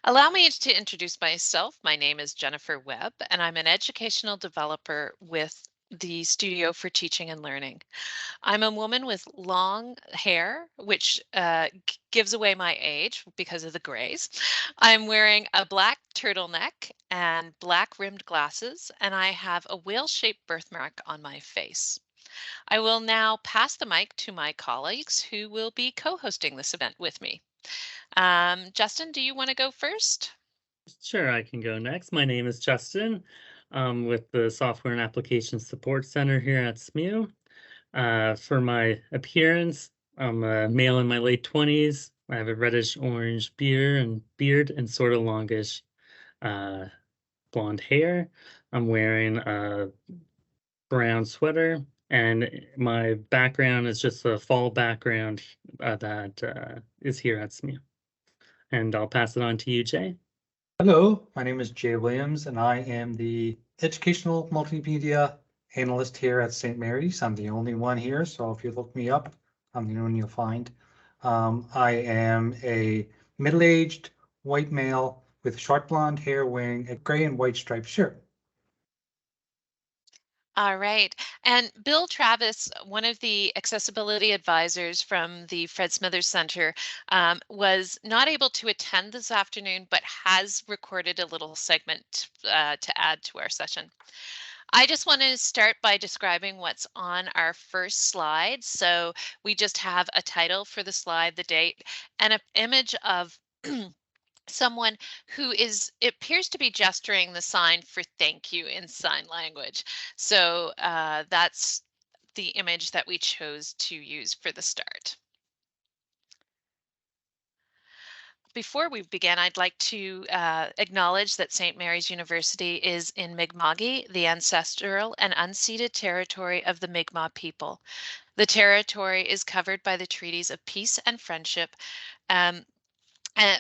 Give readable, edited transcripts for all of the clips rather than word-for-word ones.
Allow me to introduce myself. My name is Jennifer Webb, and I'm an educational developer with the Studio for Teaching and Learning. I'm a woman with long hair, which gives away my age because of the grays. I'm wearing a black turtleneck and black rimmed glasses, and I have a whale-shaped birthmark on my face. I will now pass the mic to my colleagues who will be co-hosting this event with me. Justin, do you want to go first? Sure, I can go next. My name is Justin, with the Software and Application Support Center here at SMU. For my appearance, I'm a male in my late 20s. I have a reddish orange beard and sort of longish uh, blonde hair. I'm wearing a brown sweater, and my background is just a fall background that is here at SMU. And I'll pass it on to you, Jay. Hello, my name is Jay Williams, and I am the Educational Multimedia Analyst here at St. Mary's. I'm the only one here, so if you look me up, I'm the only one you'll find. I am a middle-aged white male with short blonde hair wearing a gray and white striped shirt. All right. And Bill Travis, one of the accessibility advisors from the Fred Smithers Center, was not able to attend this afternoon, but has recorded a little segment to add to our session. I just want to start by describing what's on our first slide. So we just have a title for the slide, the date, and an image of someone who it appears to be gesturing the sign for thank you in sign language. So that's the image that we chose to use for the start. Before we begin, I'd like to acknowledge that St. Mary's University is in Mi'kma'ki, the ancestral and unceded territory of the Mi'kmaq people. The territory is covered by the treaties of peace and friendship,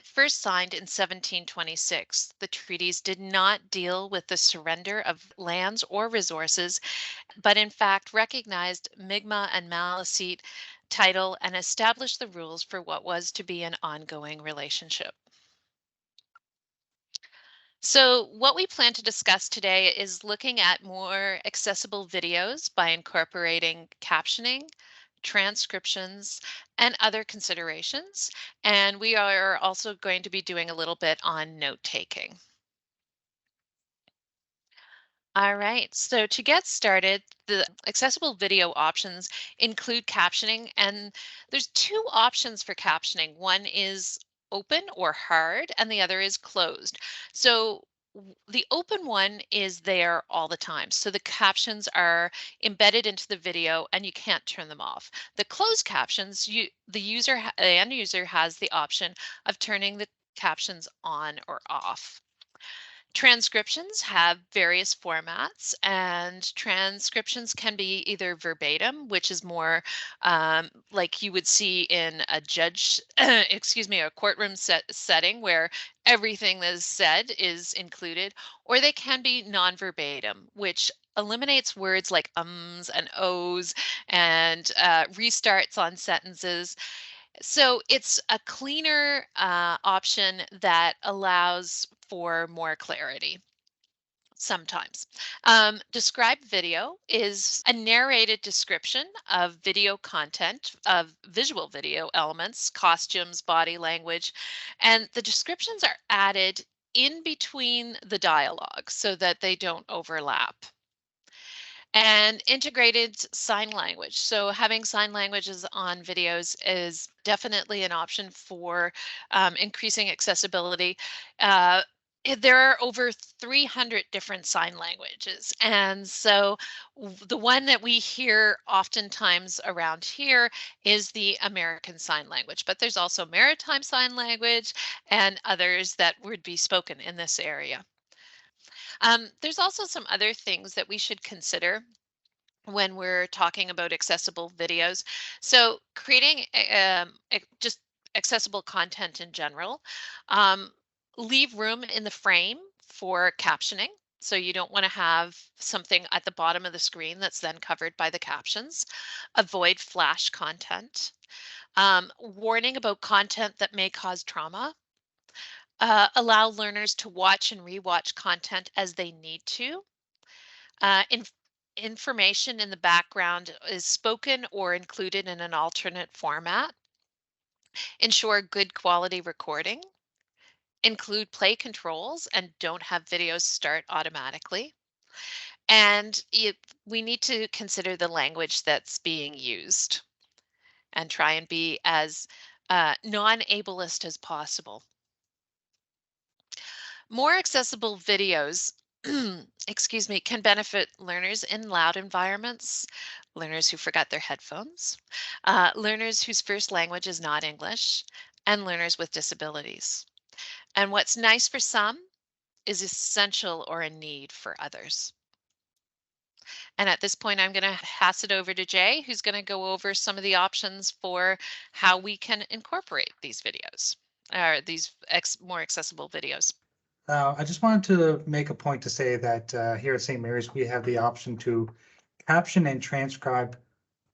first signed in 1726. The treaties did not deal with the surrender of lands or resources, but in fact recognized Mi'kmaq and Maliseet title and established the rules for what was to be an ongoing relationship. So what we plan to discuss today is looking at more accessible videos by incorporating captioning, transcriptions, and other considerations. And we are also going to be doing a little bit on note taking. All right, so to get started, the accessible video options include captioning, and there's two options for captioning. One is open or hard, and the other is closed. So the open one is there all the time. So the captions are embedded into the video and you can't turn them off. The closed captions, the end user has the option of turning the captions on or off. Transcriptions have various formats, and transcriptions can be either verbatim, which is more like you would see in a judge, excuse me, a courtroom setting where everything that is said is included, or they can be non-verbatim, which eliminates words like ums and ohs and restarts on sentences. So it's a cleaner option that allows for more clarity sometimes. Described video is a narrated description of video content, of visual video elements, costumes, body language, and the descriptions are added in between the dialogue so that they don't overlap. And integrated sign language. So having sign languages on videos is definitely an option for increasing accessibility. There are over 300 different sign languages. And so the one that we hear oftentimes around here is the American Sign Language, but there's also Maritime Sign Language and others that would be spoken in this area. There's also some other things that we should consider when we're talking about accessible videos. So creating just accessible content in general, um, leave room in the frame for captioning. So you don't want to have something at the bottom of the screen that's then covered by the captions. Avoid flash content. Warning about content that may cause trauma. Allow learners to watch and rewatch content as they need to. Information in the background is spoken or included in an alternate format. Ensure good quality recording. Include play controls and don't have videos start automatically. And we need to consider the language that's being used and try and be as non-ableist as possible. More accessible videos, excuse me, can benefit learners in loud environments, learners who forgot their headphones, learners whose first language is not English, and learners with disabilities. And what's nice for some is essential or a need for others. And at this point, I'm going to pass it over to Jay, who's going to go over some of the options for how we can incorporate these videos, or these more accessible videos. I just wanted to make a point to say that here at St. Mary's, we have the option to caption and transcribe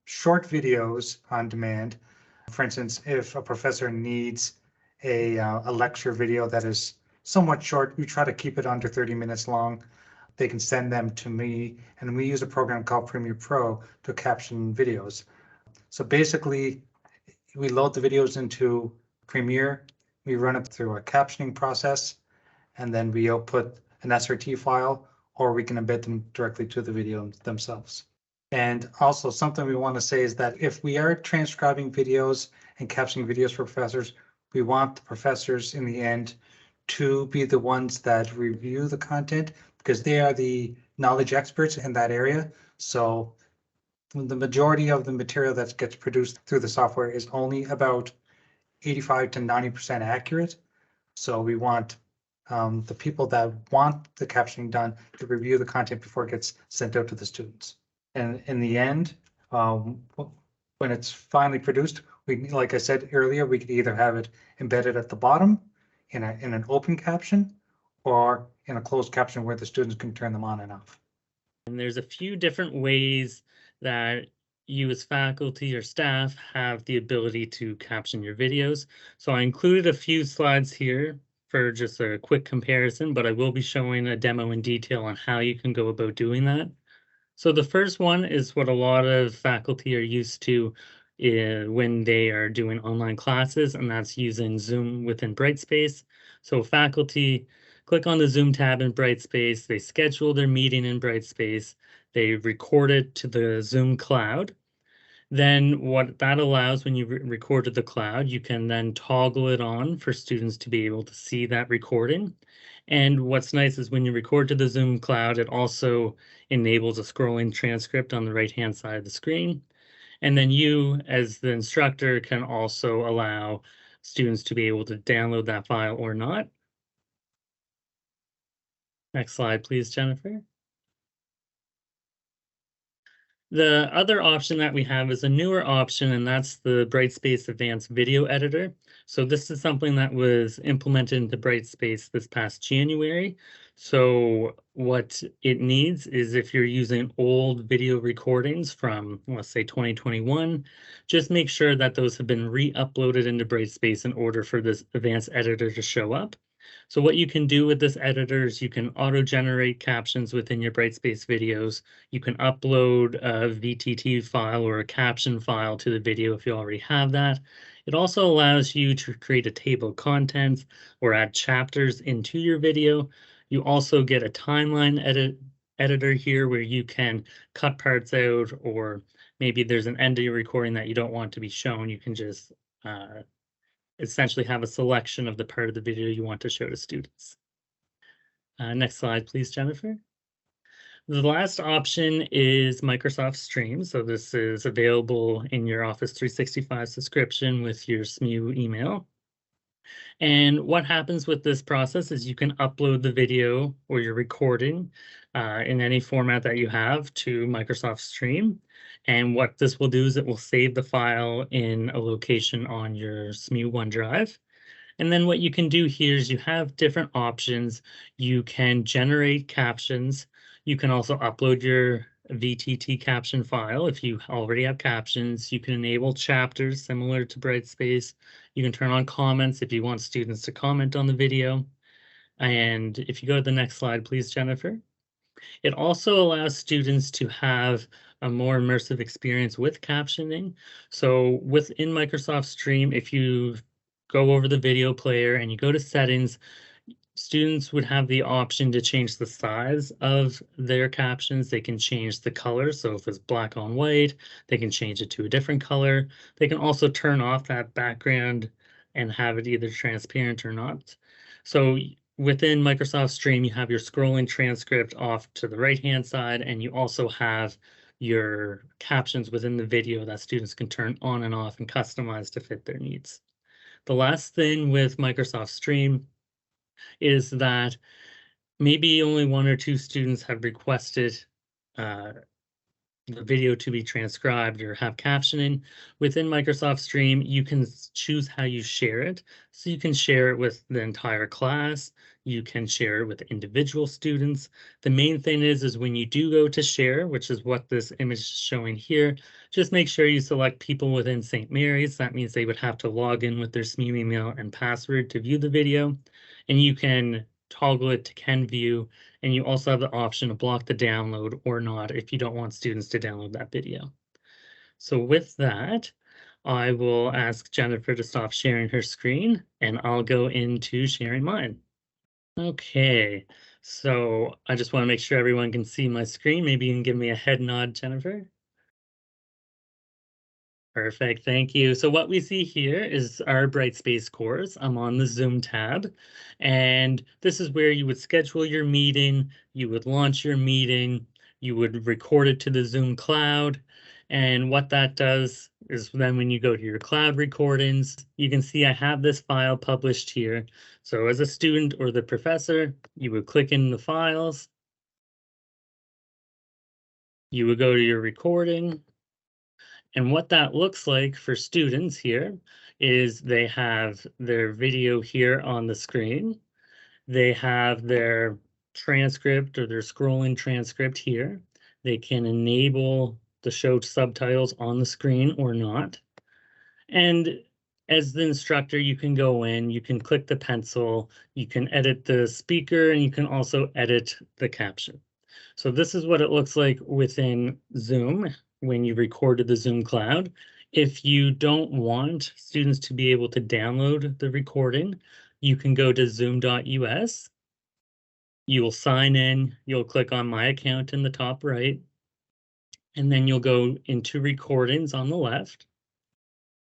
short videos on demand. For instance, if a professor needs a lecture video that is somewhat short, we try to keep it under 30 minutes long. They can send them to me, and we use a program called Premiere Pro to caption videos. So basically, we load the videos into Premiere, we run it through a captioning process, and then we output an SRT file, or we can embed them directly to the video themselves. And also something we want to say is that if we are transcribing videos and captioning videos for professors, we want the professors in the end to be the ones that review the content, because they are the knowledge experts in that area. So the majority of the material that gets produced through the software is only about 85 to 90% accurate. So we want the people that want the captioning done to review the content before it gets sent out to the students. And in the end, when it's finally produced, we, like I said earlier, we could either have it embedded at the bottom in an open caption or in a closed caption where the students can turn them on and off. And there's a few different ways that you as faculty or staff have the ability to caption your videos. So I included a few slides here for just a quick comparison, but I will be showing a demo in detail on how you can go about doing that. So the first one is what a lot of faculty are used to when they are doing online classes, and that's using Zoom within Brightspace. So faculty click on the Zoom tab in Brightspace, they schedule their meeting in Brightspace, they record it to the Zoom cloud. Then what that allows, when you record to the cloud, you can then toggle it on for students to be able to see that recording. And what's nice is when you record to the Zoom cloud, it also enables a scrolling transcript on the right-hand side of the screen. And then you, as the instructor, can also allow students to be able to download that file or not. Next slide, please, Jennifer. The other option that we have is a newer option, and that's the Brightspace Advanced Video Editor. So this is something that was implemented into Brightspace this past January. So what it needs is, if you're using old video recordings from, let's say, 2021, just make sure that those have been re-uploaded into Brightspace in order for this advanced editor to show up. So what you can do with this editor is you can auto-generate captions within your Brightspace videos. You can upload a VTT file or a caption file to the video if you already have that. It also allows you to create a table of contents or add chapters into your video. You also get a timeline editor here where you can cut parts out, or maybe there's an end of your recording that you don't want to be shown. You can just essentially have a selection of the part of the video you want to show to students. Next slide, please, Jennifer. The last option is Microsoft Stream. So this is available in your Office 365 subscription with your SMU email. And what happens with this process is you can upload the video or your recording in any format that you have to Microsoft Stream. And what this will do is it will save the file in a location on your SMU OneDrive. And then what you can do here is you have different options. You can generate captions. You can also upload your VTT caption file. If you already have captions, you can enable chapters similar to Brightspace. You can turn on comments if you want students to comment on the video. And if you go to the next slide, please, Jennifer. It also allows students to have a more immersive experience with captioning. So within Microsoft Stream, if you go over the video player and you go to settings, students would have the option to change the size of their captions. They can change the color. So if it's black on white, they can change it to a different color. They can also turn off that background and have it either transparent or not. So within Microsoft Stream, you have your scrolling transcript off to the right-hand side, and you also have your captions within the video that students can turn on and off and customize to fit their needs. The last thing with Microsoft Stream is that maybe only 1 or 2 students have requested the video to be transcribed or have captioning. Within Microsoft Stream, you can choose how you share it. So you can share it with the entire class. You can share it with individual students. The main thing is when you do go to share, which is what this image is showing here, just make sure you select people within St. Mary's. That means they would have to log in with their SMU email and password to view the video. And you can toggle it to can view, and you also have the option to block the download or not if you don't want students to download that video. So with that, I will ask Jennifer to stop sharing her screen, and I'll go into sharing mine. Okay, so I just want to make sure everyone can see my screen. Maybe you can give me a head nod, Jennifer. Perfect, thank you. So what we see here is our Brightspace course. I'm on the Zoom tab, and this is where you would schedule your meeting, you would launch your meeting, you would record it to the Zoom cloud. And what that does is then when you go to your cloud recordings, you can see I have this file published here. So as a student or the professor, you would click in the files. You would go to your recording. And what that looks like for students here is they have their video here on the screen. They have their transcript or their scrolling transcript here. They can enable the show subtitles on the screen or not. And as the instructor, you can go in, you can click the pencil, you can edit the speaker, and you can also edit the caption. So this is what it looks like within Zoom when you recorded the Zoom cloud. If you don't want students to be able to download the recording, you can go to zoom.us. You will sign in, you'll click on My Account in the top right, and then you'll go into Recordings on the left.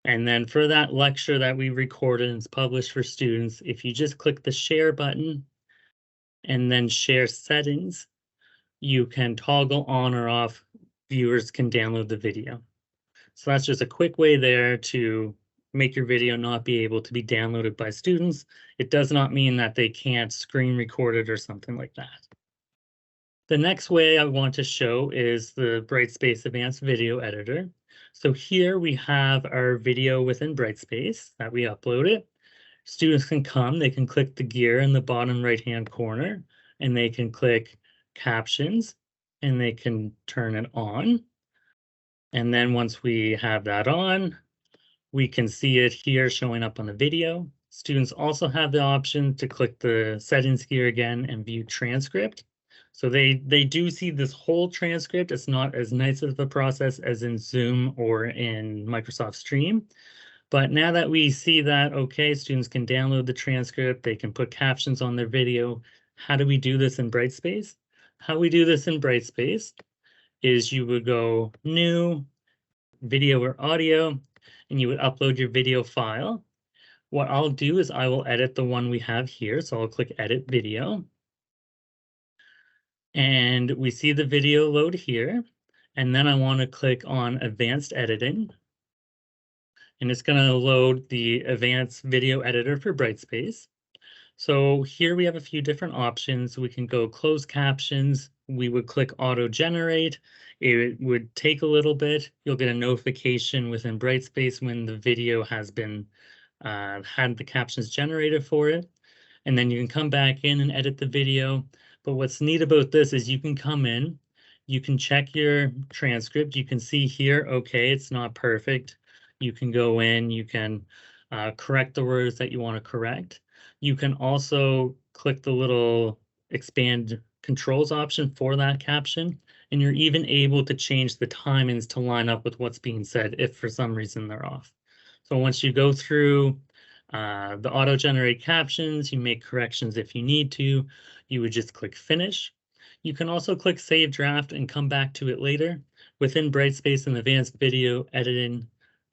And then for that lecture that we recorded and it's published for students, if you just click the Share button and then Share Settings, you can toggle on or off. Viewers can download the video. So that's just a quick way there to make your video not be able to be downloaded by students. It does not mean that they can't screen record it or something like that. The next way I want to show is the Brightspace Advanced Video Editor. So here we have our video within Brightspace that we uploaded. Students can come, they can click the gear in the bottom right-hand corner, and they can click Captions, and they can turn it on. And then once we have that on, we can see it here showing up on the video. Students also have the option to click the settings here again and view transcript. So they do see this whole transcript. It's not as nice of a process as in Zoom or in Microsoft Stream. But now that we see that, okay, students can download the transcript, they can put captions on their video. How do we do this in Brightspace? How we do this in Brightspace is you would go New, Video or Audio, and you would upload your video file. What I'll do is I will edit the one we have here. So I'll click Edit Video. And we see the video load here. And then I want to click on Advanced Editing. And it's going to load the Advanced Video Editor for Brightspace. So here we have a few different options. We can go close captions. We would click auto generate. It would take a little bit. You'll get a notification within Brightspace when the video has been had the captions generated for it. And then you can come back in and edit the video. But what's neat about this is you can come in, You can check your transcript. You can see here, okay, it's not perfect. You can go in, you can correct the words that you want to correct. You can also click the little expand controls option for that caption, and you're even able to change the timings to line up with what's being said if for some reason they're off. So once you go through the auto-generate captions, you make corrections if you need to, you would just click finish. You can also click save draft and come back to it later. Within Brightspace and advanced video editing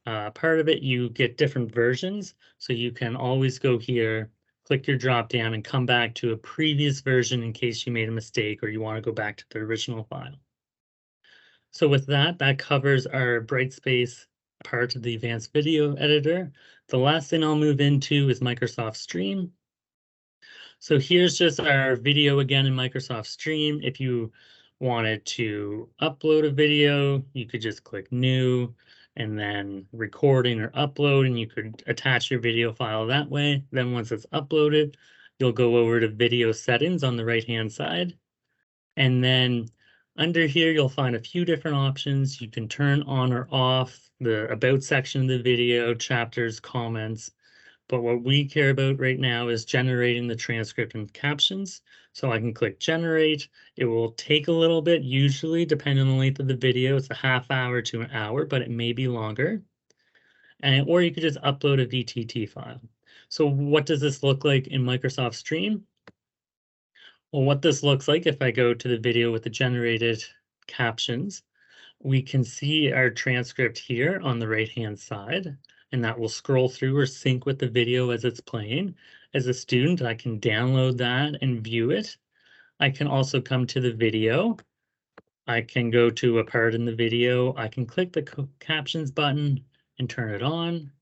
part of it, you get different versions. So you can always go here, click your drop down and come back to a previous version in case you made a mistake or you want to go back to the original file. So with that, that covers our Brightspace part of the advanced video editor. The last thing I'll move into is Microsoft Stream. So here's just our video again in Microsoft Stream. If you wanted to upload a video, you could just click new and then recording or upload, and you could attach your video file that way. Then once it's uploaded, you'll go over to video settings on the right-hand side. And then under here, you'll find a few different options. You can turn on or off the about section of the video, chapters, comments. But what we care about right now is generating the transcript and captions. So I can click generate. It will take a little bit, usually depending on the length of the video. It's a half hour to an hour, but it may be longer. Or you could just upload a VTT file. So what does this look like in Microsoft Stream? Well, what this looks like, if I go to the video with the generated captions, we can see our transcript here on the right-hand side, and that will scroll through or sync with the video as it's playing. As a student, I can download that and view it. I can also come to the video. I can go to a part in the video. I can click the captions button and turn it on.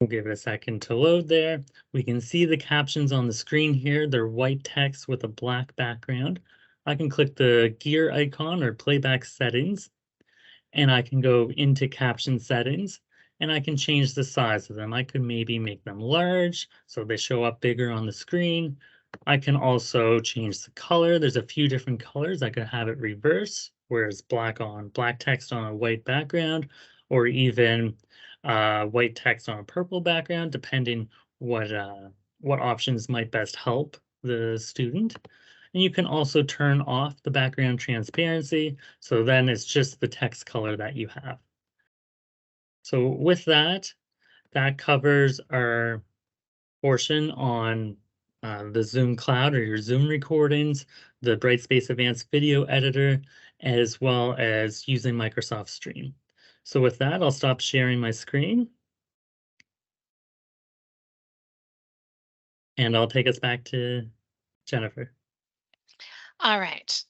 We'll give it a second to load there. We can see the captions on the screen here. They're white text with a black background. I can click the gear icon or playback settings, and I can go into caption settings, and I can change the size of them. I could maybe make them large so they show up bigger on the screen. I can also change the color. There's a few different colors. I could have it reverse, where it's black text on a white background, or even white text on a purple background, depending what options might best help the student. And you can also turn off the background transparency, so then it's just the text color that you have. So with that, that covers our portion on the Zoom Cloud or your Zoom recordings, the Brightspace Advanced Video Editor, as well as using Microsoft Stream. So with that, I'll stop sharing my screen. And I'll take us back to Jennifer. All right.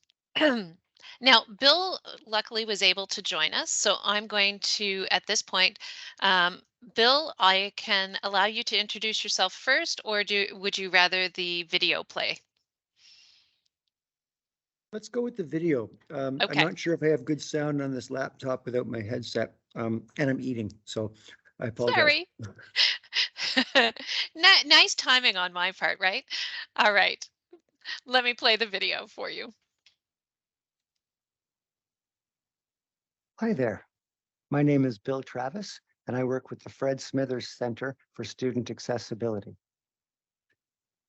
Now, Bill luckily was able to join us, so I'm going to, at this point, Bill, I can allow you to introduce yourself first, or would you rather the video play? Let's go with the video. I'm Okay. not sure if I have good sound on this laptop without my headset, and I'm eating, so I apologize. Sorry. Nice timing on my part, right? All right. Let me play the video for you. Hi there. My name is Bill Travis, and I work with the Fred Smithers Center for Student Accessibility.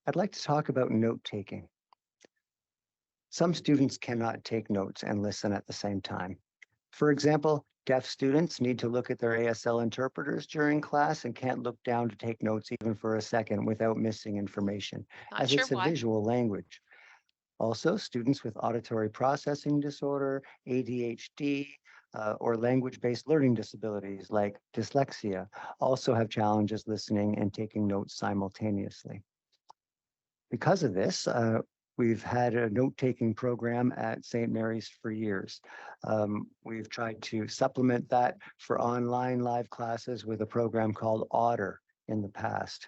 I'd like to talk about note-taking. Some students cannot take notes and listen at the same time. For example, deaf students need to look at their ASL interpreters during class and can't look down to take notes even for a second without missing information, as Not it's sure a why. visual language. Also, students with auditory processing disorder, ADHD, or language-based learning disabilities like dyslexia also have challenges listening and taking notes simultaneously. Because of this, we've had a note-taking program at St. Mary's for years. We've tried to supplement that for online live classes with a program called Otter in the past.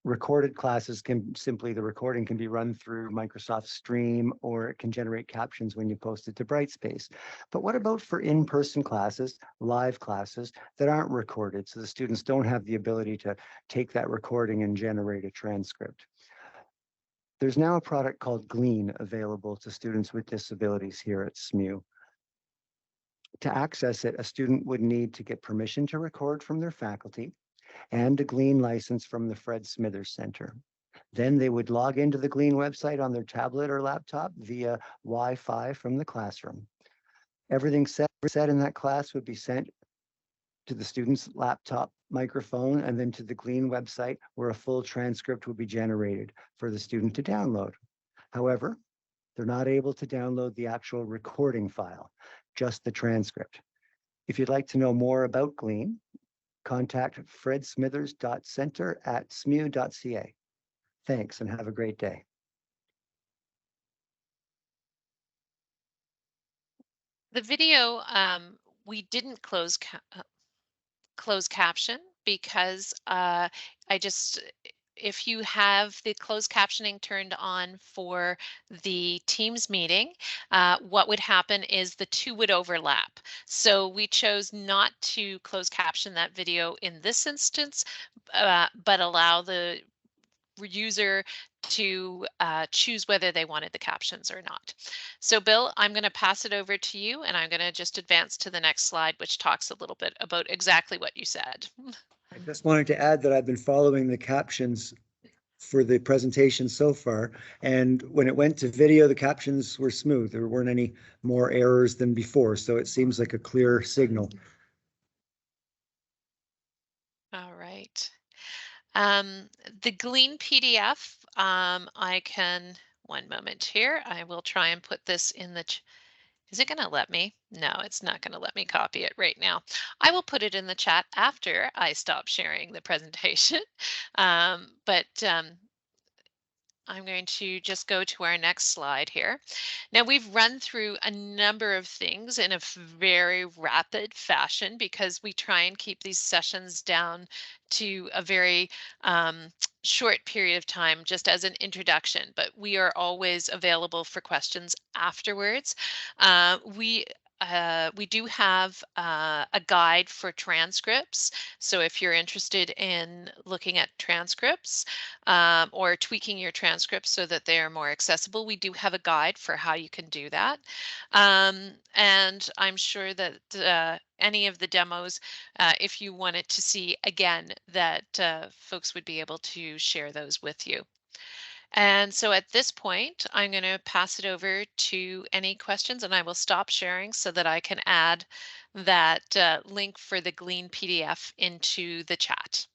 Recorded classes the recording can be run through Microsoft Stream, or it can generate captions when you post it to Brightspace. But what about for in-person classes, live classes that aren't recorded, so the students don't have the ability to take that recording and generate a transcript? There's now a product called Glean available to students with disabilities here at SMU. To access it, a student would need to get permission to record from their faculty and a Glean license from the Fred Smithers Center. Then they would log into the Glean website on their tablet or laptop via Wi-Fi from the classroom. Everything said in that class would be sent to the student's laptop microphone and then to the Glean website, where a full transcript would be generated for the student to download. However, they're not able to download the actual recording file, just the transcript. If you'd like to know more about Glean, contact fredsmithers.center@smu.ca. Thanks and have a great day. The video, we didn't close caption because if you have the closed captioning turned on for the Teams meeting, what would happen is the two would overlap. So we chose not to close caption that video in this instance, but allow the user to choose whether they wanted the captions or not. So Bill, I'm going to pass it over to you, and I'm going to just advance to the next slide, which talks a little bit about exactly what you said. I just wanted to add that I've been following the captions for the presentation so far, and when it went to video, the captions were smooth. There weren't any more errors than before, so it seems like a clear signal. All right. The Glean PDF, I can, one moment here, I will try and put this in the, is it going to let me? No, it's not going to let me copy it right now. I will put it in the chat after I stop sharing the presentation. I'm going to just go to our next slide here. Now we've run through a number of things in a very rapid fashion because we try and keep these sessions down to a very short period of time just as an introduction, but we are always available for questions afterwards. We do have a guide for transcripts. So if you're interested in looking at transcripts or tweaking your transcripts so that they are more accessible, we do have a guide for how you can do that. And I'm sure that any of the demos, if you wanted to see again, that folks would be able to share those with you. And so at this point, I'm going to pass it over to any questions, and I will stop sharing so that I can add that link for the Glean PDF into the chat.